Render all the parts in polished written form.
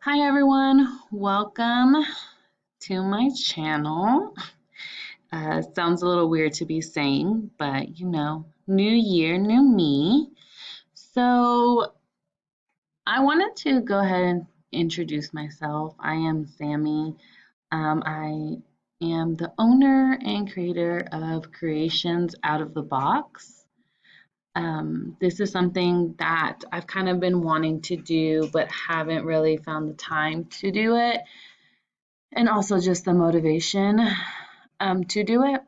Hi everyone, welcome to my channel. Sounds a little weird to be saying, but new year, new me. So I wanted to go ahead and introduce myself. I am Sammy. I am the owner and creator of Creations Out of the Box. This is something that I've kind of been wanting to do, but haven't really found the time to do it, and also just the motivation to do it.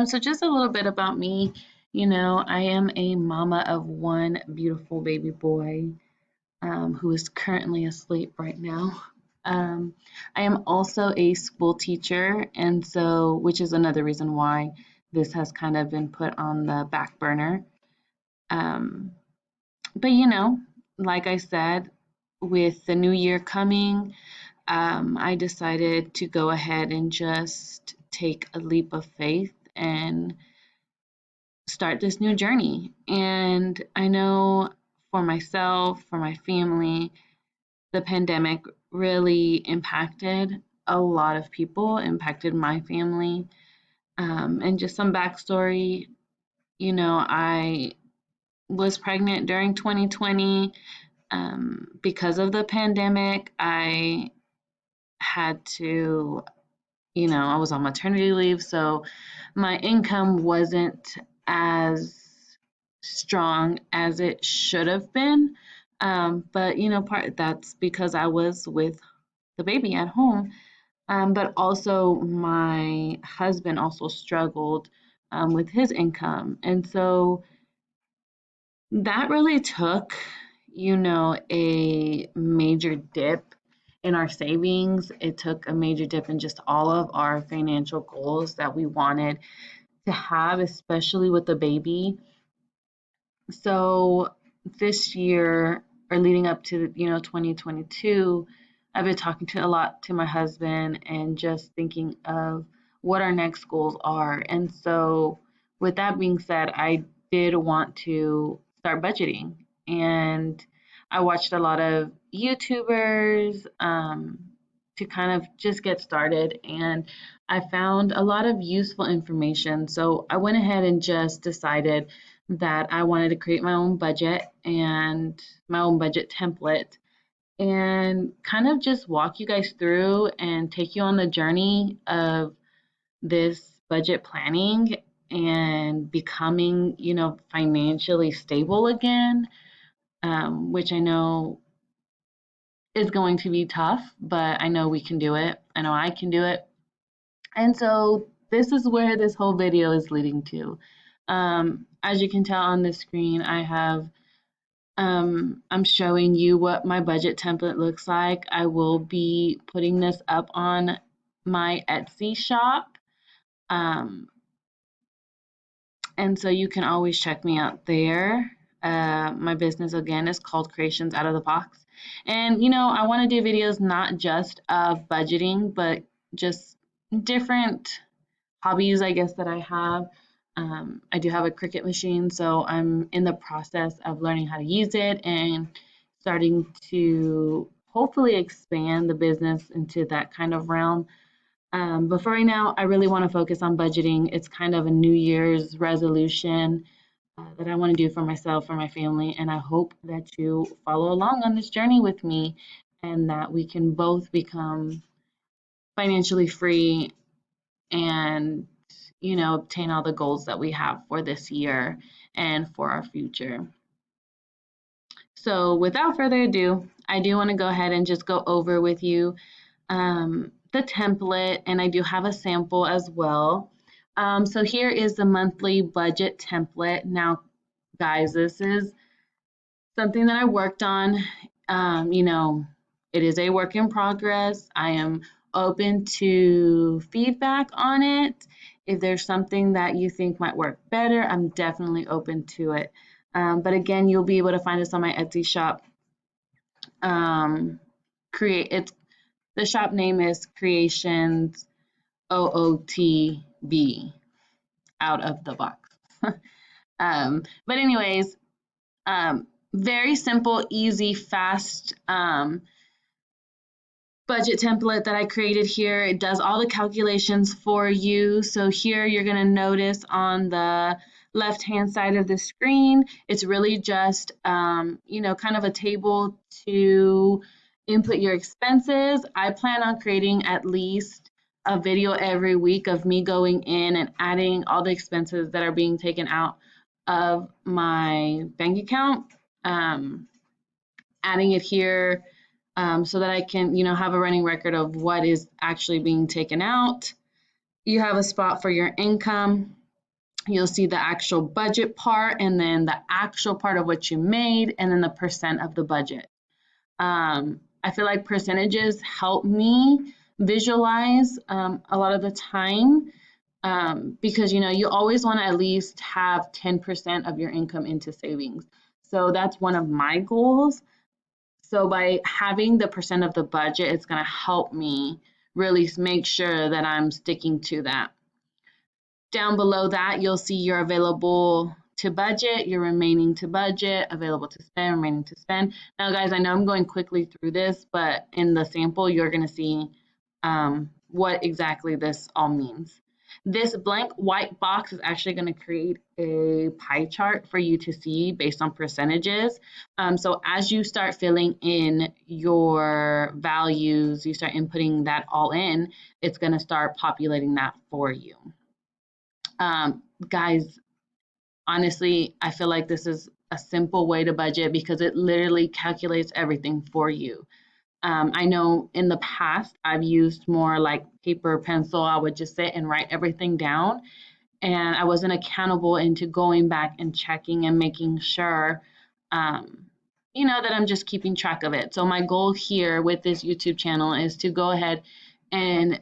So just a little bit about me. I am a mama of one beautiful baby boy who is currently asleep right now. Um, I am also a school teacher, and so which is another reason why this has kind of been put on the back burner. Um, but like I said, with the new year coming, I decided to go ahead and just take a leap of faith and start this new journey. And I know for myself, for my family, the pandemic really impacted a lot of people, impacted my family. And just some backstory, I was pregnant during 2020. Because of the pandemic, I had to I was on maternity leave, so my income wasn't as strong as it should have been. But part that's because I was with the baby at home. But also my husband also struggled with his income, and so that really took, a major dip in our savings. It took a major dip in just all of our financial goals that we wanted to have, especially with the baby. So this year, or leading up to, 2022, I've been talking to a lot to my husband and just thinking of what our next goals are. And so with that being said, I did want to start budgeting, and I watched a lot of YouTubers to kind of just get started, and I found a lot of useful information. So I went ahead and just decided that I wanted to create my own budget and my own budget template, and kind of just walk you guys through and take you on the journey of this budget planning and becoming, financially stable again, which I know is going to be tough, but I know we can do it. I know I can do it. And so this is where this whole video is leading to. As you can tell on the screen, I'm showing you what my budget template looks like. I will be putting this up on my Etsy shop. Um, and so you can always check me out there. My business again is called Creations Out of the Box. And I want to do videos not just of budgeting, but just different hobbies, I guess, that I have. I do have a Cricut machine, so I'm in the process of learning how to use it and starting to hopefully expand the business into that kind of realm. But for right now, I really want to focus on budgeting. It's kind of a New Year's resolution that I want to do for myself, for my family, and I hope that you follow along on this journey with me and that we can both become financially free and obtain all the goals that we have for this year and for our future. So without further ado, I do want to go ahead and just go over with you the template, and I do have a sample as well. So here is the monthly budget template. Now, guys, this is something that I worked on. It is a work in progress. I am open to feedback on it. If there's something that you think might work better, I'm definitely open to it. But again, you'll be able to find us on my Etsy shop. It's the shop name is Creations OOTB, Out of the Box. But anyways, very simple, easy, fast budget template that I created here. It does all the calculations for you. So here you're going to notice on the left hand side of the screen, it's really just, you know, kind of a table to input your expenses. I plan on creating at least a video every week of me going in and adding all the expenses that are being taken out of my bank account, adding it here so that I can, you know, have a running record of what is actually being taken out. You have a spot for your income. You'll see the actual budget part and then the actual part of what you made and then the percent of the budget. I feel like percentages help me visualize a lot of the time because, you know, you always want to at least have 10% of your income into savings. So that's one of my goals. So by having the percent of the budget, it's going to help me really make sure that I'm sticking to that. Down below that, you'll see your available to budget, your remaining to budget, available to spend, remaining to spend. Now, guys, I know I'm going quickly through this, but in the sample, you're going to see what exactly this all means. This blank white box is actually going to create a pie chart for you to see based on percentages. So as you start filling in your values, you start inputting that all in, it's going to start populating that for you. Guys, honestly, I feel like this is a simple way to budget because it literally calculates everything for you. I know in the past I've used more like paper, pencil. I would just sit and write everything down, and I wasn't accountable into going back and checking and making sure, you know, that I'm just keeping track of it. So my goal here with this YouTube channel is to go ahead and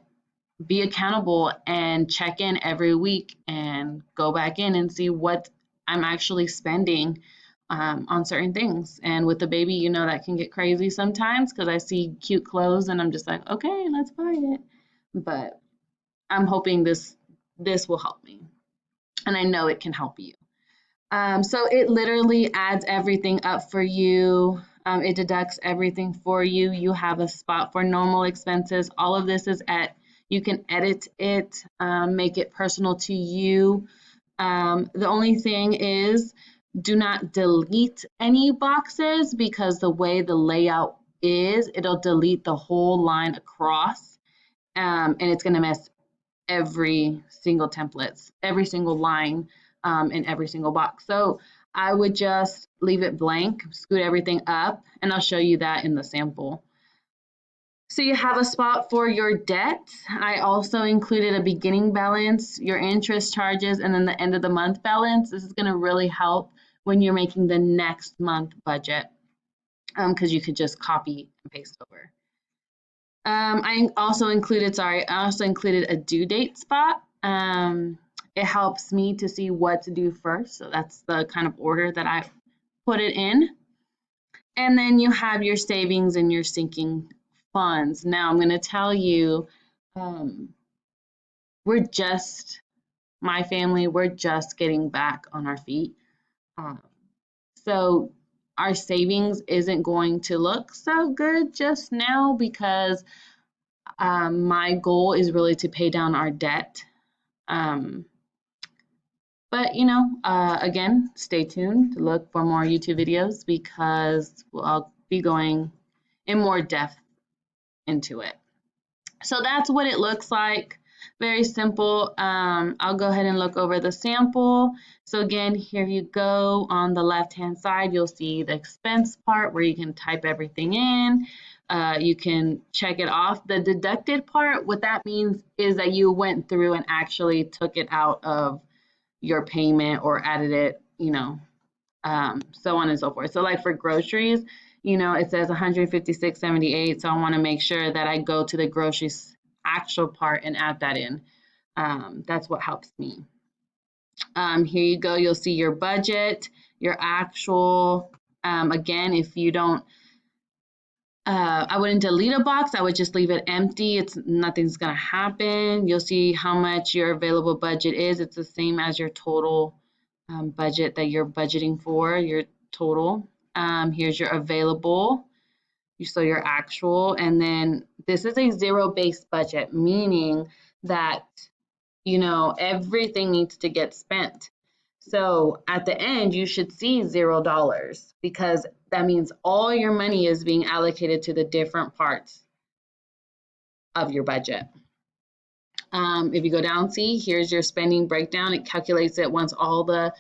be accountable and check in every week and go back in and see what I'm actually spending on certain things. And with the baby, you know, that can get crazy sometimes because I see cute clothes and I'm just like, okay, let's buy it. But I'm hoping this will help me, and I know it can help you. So it literally adds everything up for you. It deducts everything for you. You have a spot for normal expenses. All of this is you can edit it, make it personal to you. The only thing is, do not delete any boxes because the way the layout is, it'll delete the whole line across, and it's going to mess every single templates, every single line in every single box. So I would just leave it blank, scoot everything up, and I'll show you that in the sample. So you have a spot for your debt. I also included a beginning balance, your interest charges, and then the end of the month balance. This is going to really help when you're making the next month budget because you could just copy and paste over. I also included a due date spot. It helps me to see what to do first. So that's the kind of order that I put it in. And then you have your savings and your sinking funds. Now I'm going to tell you, my family, we're just getting back on our feet. So our savings isn't going to look so good just now because my goal is really to pay down our debt. But, you know, again, stay tuned to look for more YouTube videos because I'll be going in more depth into it. So that's what it looks like. Very simple. I'll go ahead and look over the sample. So again, here you go. On the left-hand side, you'll see the expense part where you can type everything in. You can check it off. The deducted part, what that means is that you went through and actually took it out of your payment or added it, you know, so on and so forth. So like for groceries, you know, it says 156.78. So I want to make sure that I go to the groceries actual part and add that in. That's what helps me. Here you go. You'll see your budget, your actual. Again, if you don't, I wouldn't delete a box. I would just leave it empty. Nothing's going to happen. You'll see how much your available budget is. It's the same as your total budget that you're budgeting for, your total. Here's your available. So your actual, and then this is a zero-based budget, meaning that, you know, everything needs to get spent. So at the end, you should see $0 because that means all your money is being allocated to the different parts of your budget. If you go down, see, here's your spending breakdown. It calculates it once all the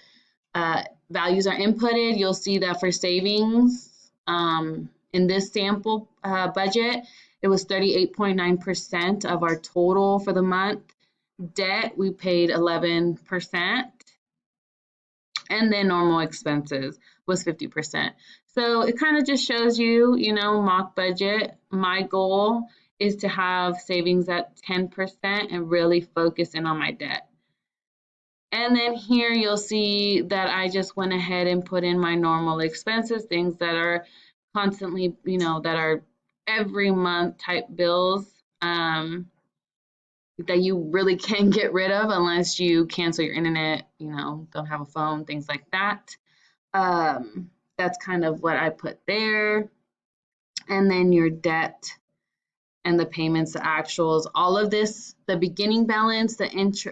values are inputted. You'll see that for savings, in this sample budget, it was 38.9% of our total for the month. Debt, we paid 11%. And then normal expenses was 50%. So it kind of just shows you, you know, mock budget. My goal is to have savings at 10% and really focus in on my debt. And then here you'll see that I just went ahead and put in my normal expenses, things that are constantly, you know, that are every month type bills that you really can't get rid of unless you cancel your internet, you know, don't have a phone, things like that. That's kind of what I put there. And then your debt and the payments, the actuals, all of this, the beginning balance, the end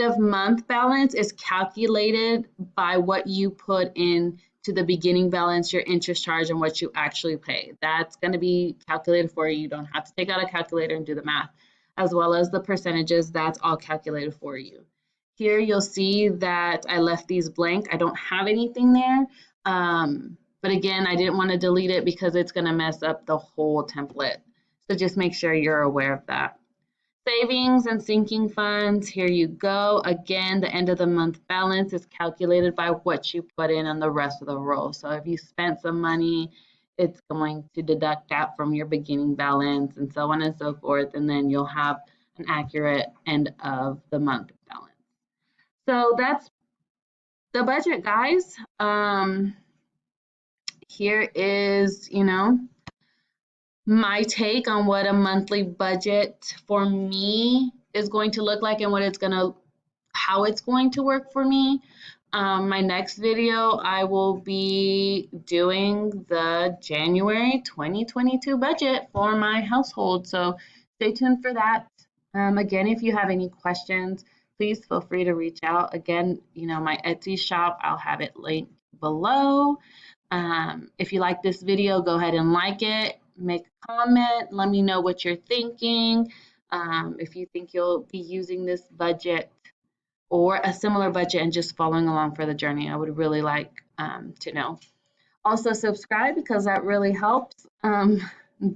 of month balance is calculated by what you put in to the beginning balance, your interest charge, and what you actually pay. That's going to be calculated for you. You don't have to take out a calculator and do the math, as well as the percentages. That's all calculated for you. Here you'll see that I left these blank. I don't have anything there. But again, I didn't want to delete it because it's going to mess up the whole template. So just make sure you're aware of that. Savings and sinking funds, here you go. Again, the end of the month balance is calculated by what you put in on the rest of the row. So if you spent some money, it's going to deduct that from your beginning balance and so on and so forth. And then you'll have an accurate end of the month balance. So that's the budget, guys. Here is, you know, my take on what a monthly budget for me is going to look like and how it's going to work for me. My next video, I will be doing the January 2022 budget for my household. So stay tuned for that. Again, if you have any questions, please feel free to reach out. Again, you know, my Etsy shop, I'll have it linked below. If you like this video, go ahead and like it, make a comment, let me know what you're thinking. If you think you'll be using this budget or a similar budget and just following along for the journey, I would really like to know. Also subscribe because that really helps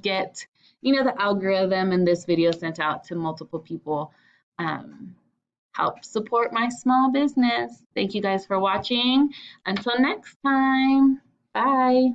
get, you know, the algorithm in this video sent out to multiple people. Help support my small business. Thank you guys for watching. Until next time, bye.